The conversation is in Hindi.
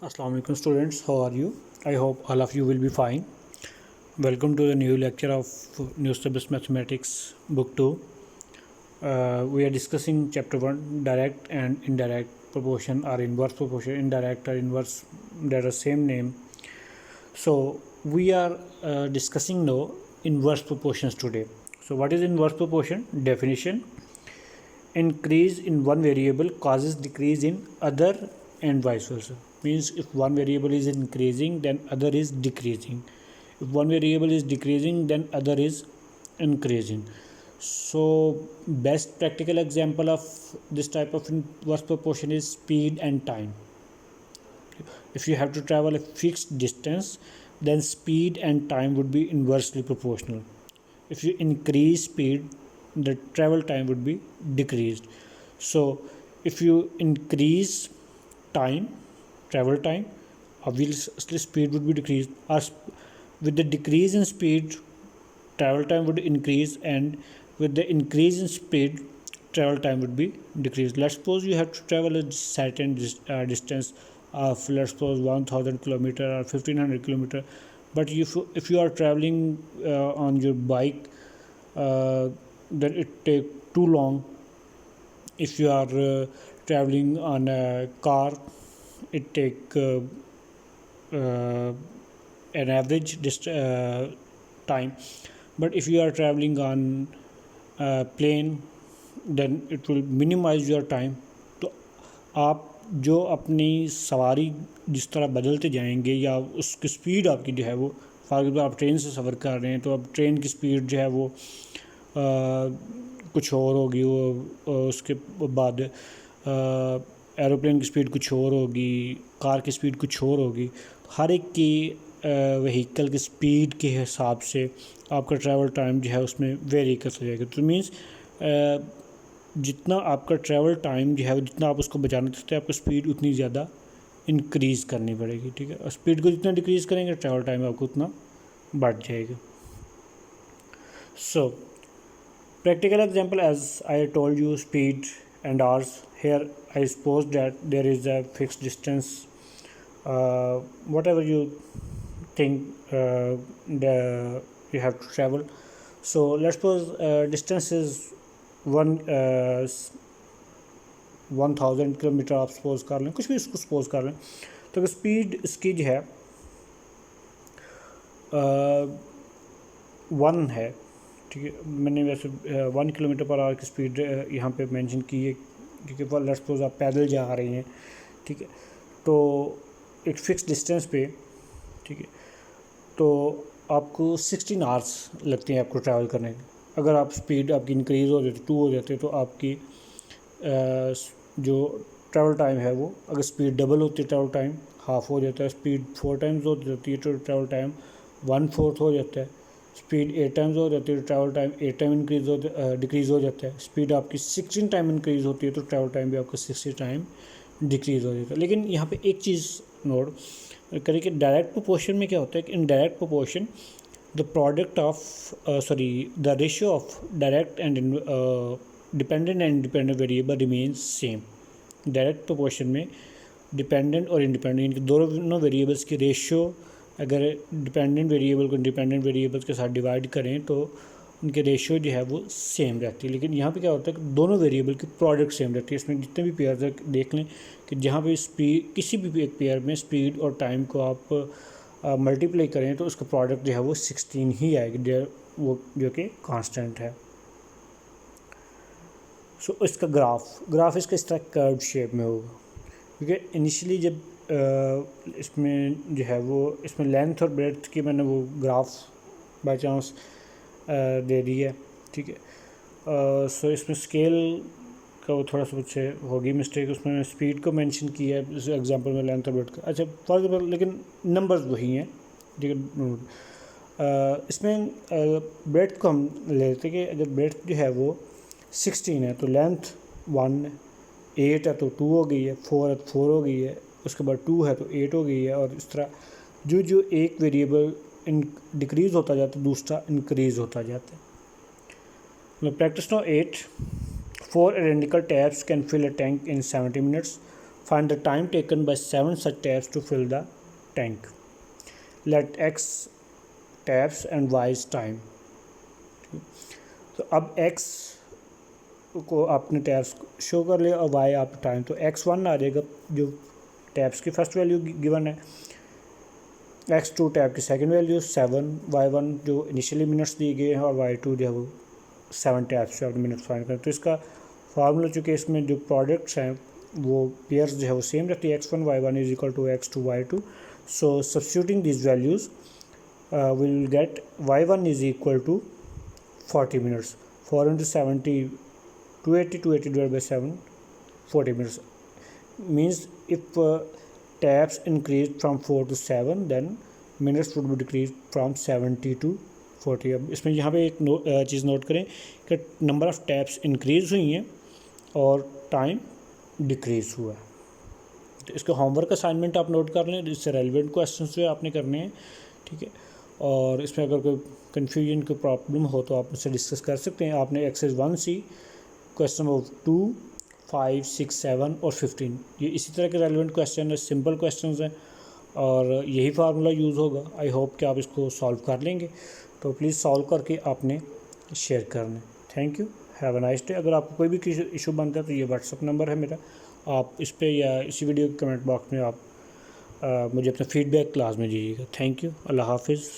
Assalamu alaikum students, how are you? I hope all of you will be fine. Welcome to the new lecture of New Syllabus Mathematics Book 2. We are discussing chapter 1, direct and indirect proportion or inverse proportion. Indirect or inverse, they are the same name. So we are discussing now inverse proportions today. So what is inverse proportion? Definition: increase in one variable causes decrease in other and vice versa. Means if one variable is increasing, then other is decreasing. If one variable is decreasing, then other is increasing. So best practical example of this type of inverse proportion is speed and time. If you have to travel a fixed distance, then speed and time would be inversely proportional. If you increase speed, the travel time would be decreased. So if you increase travel time, obviously speed would be decreased. With the decrease in speed, travel time would increase, and with the increase in speed, travel time would be decreased. Let's suppose you have to travel a certain distance of, let's suppose, 1000 kilometer or 1500 kilometer, but if you are traveling on your bike, then it take too long. If you are traveling on a car, it take an average time. But if you are traveling on a plane, then it will minimize your time. तो आप जो अपनी सवारी जिस तरह बदलते जाएंगे या उसकी स्पीड आपकी जो है वो, फॉर एग्जाम्पल आप ट्रेन से सफ़र कर रहे हैं तो अब ट्रेन की स्पीड जो है वो कुछ और होगी, वो उसके बाद एरोप्लेन की स्पीड कुछ और होगी, कार की स्पीड कुछ और होगी. हर एक की व्हीकल की स्पीड के हिसाब से आपका ट्रैवल टाइम जो है उसमें वेरी करता जाएगा. तो मीन्स जितना आपका ट्रैवल टाइम जो है जितना आप उसको बचाना चाहते हैं, आपको स्पीड उतनी ज़्यादा इंक्रीज़ करनी पड़ेगी. ठीक है, और स्पीड को जितना डिक्रीज़ करेंगे ट्रैवल टाइम आपको उतना बढ़ जाएगा. सो practical example, as I told you, speed and hours. Here I suppose that there is a fixed distance, whatever you think you have to travel. So let's suppose distance is 1000 kilometre आप सपोज कर लें, कुछ भी इसको सपोज कर लें. तो अगर स्पीड इसकी जो है 1 है, ठीक है, मैंने वैसे 1 किलोमीटर पर आवर की स्पीड यहाँ पे मेंशन की है क्योंकि लेट्स सपोज आप पैदल जा रहे हैं. ठीक है, तो एक फ़िक्स डिस्टेंस पे, ठीक है, तो आपको 16 आवर्स लगते हैं आपको ट्रैवल करने के. अगर आप स्पीड आपकी इंक्रीज़ हो जाती 2 हो जाते तो आपकी जो ट्रैवल टाइम है वो, अगर स्पीड डबल होती है ट्रैवल टाइम हाफ़ हो जाता है, स्पीड 4 टाइम्स हो जाती है तो ट्रैवल टाइम 1/4 हो जाता है, स्पीड 8 टाइम्स हो जाती है तो ट्रैवल टाइम 8 टाइम डिक्रीज़ हो जाता है, स्पीड आपकी 16 टाइम इंक्रीज़ होती है तो ट्रैवल टाइम भी आपका 60 टाइम डिक्रीज़ हो जाता है. लेकिन यहाँ पे एक चीज़ नोट करें कि डायरेक्ट प्रोपोर्शन में क्या होता है कि in direct proportion the ratio of direct and dependent and independent variable remains same. Direct proportion में डिपेंडेंट और इंडिपेंडेंट दोनों वेरिएबल्स की रेशियो, अगर डिपेंडेंट वेरिएबल को इंडिपेंडेंट वेरिएबल्स के साथ डिवाइड करें तो उनके रेशियो जो है वो सेम रहती है. लेकिन यहाँ पे क्या होता है कि दोनों वेरिएबल की प्रोडक्ट सेम रहती है. इसमें जितने भी पेयर देख लें कि जहाँ पे स्पीड, किसी भी एक पेयर में स्पीड और टाइम को आप मल्टीप्लाई करें तो उसका प्रोडक्ट जो है वो 16 ही आएगी, वो जो कि कांस्टेंट है. सो इसका ग्राफ इसका इस तरह कर्व शेप में होगा क्योंकि इनिशियली जब इसमें जो है वो, इसमें लेंथ और ब्रेड्थ की मैंने वो ग्राफ बाय चांस दे दी है. ठीक है, सो इसमें स्केल का वो थोड़ा सा कुछ होगी मिस्टेक, उसमें स्पीड को मेंशन किया है इस एग्जांपल में, लेंथ और ब्रेड्थ का. अच्छा, फॉर एग्जांपल लेकिन नंबर्स वही हैं. ठीक है, इसमें ब्रेड्थ को हम ले लेते हैं कि अगर ब्रेड्थ जो है वो 16 है तो लेंथ 1 है, 8 है तो 2 हो गई है, 4 है तो 4 हो गई है, उसके बाद 2 है तो 8 हो गई है. और इस तरह जो एक वेरिएबल डिक्रीज़ होता जाता है दूसरा इंक्रीज़ होता जाता है. Practice no 8. 4 identical taps can fill a tank in 70 minutes. Find the time taken by 7 such taps to fill the tank. Let x taps and y is time. तो अब x को आपने टैप्स शो कर लिया और y आप टाइम, तो x1 आ जाएगा जो टैप्स की फर्स्ट वैल्यू गिवन है, x2 टैप की सेकंड वैल्यू 7, y1 जो इनिशियली मिनट्स दिए गए हैं और y2 जो है वो 7 टैप्स से आपने मिनट्स फाइंड करें। तो इसका फार्मूला चूँकि इसमें जो प्रोडक्ट्स हैं वो पेयर्स जो है वो सेम रहती है, x1 y1 is equal to x2 y2। So substituting this values we will get y1 is equal to 40 minutes, 4 into 70 280 divided by 7 40 minutes means if taps increase from 4 to 7 then minutes would be decreased from 70 to 40। अब इसमें यहाँ पे एक चीज़ नोट करें कि नंबर ऑफ़ टैप्स इंक्रीज़ हुई हैं और टाइम डिक्रीज़ हुआ है। तो इसका होमवर्क असाइनमेंट आप नोट कर लें, इससे रेलिवेंट क्वेश्चन जो आपने करने हैं, ठीक है। और इसमें अगर कोई कन्फ्यूजन की प्रॉब्लम हो तो आप मुझसे डिस्कस कर सकते हैं। आपने एक्सरसाइज 1C क्वेश्चन नंबर 2, 5, 6, 7 और 15 ये इसी तरह के रेलिवेंट क्वेश्चन है, सिंपल क्वेश्चंस हैं और यही फार्मूला यूज़ होगा। आई होप कि आप इसको सॉल्व कर लेंगे, तो प्लीज़ सॉल्व करके आपने शेयर करना है। Thank you, have a nice day. अगर आपको कोई भी इशू बनता है तो ये व्हाट्सअप नंबर है मेरा, आप इस पर या इसी वीडियो के कमेंट बॉक्स में आप मुझे अपना फीडबैक क्लास में दीजिएगा। थैंक यू, अल्लाह हाफिज़।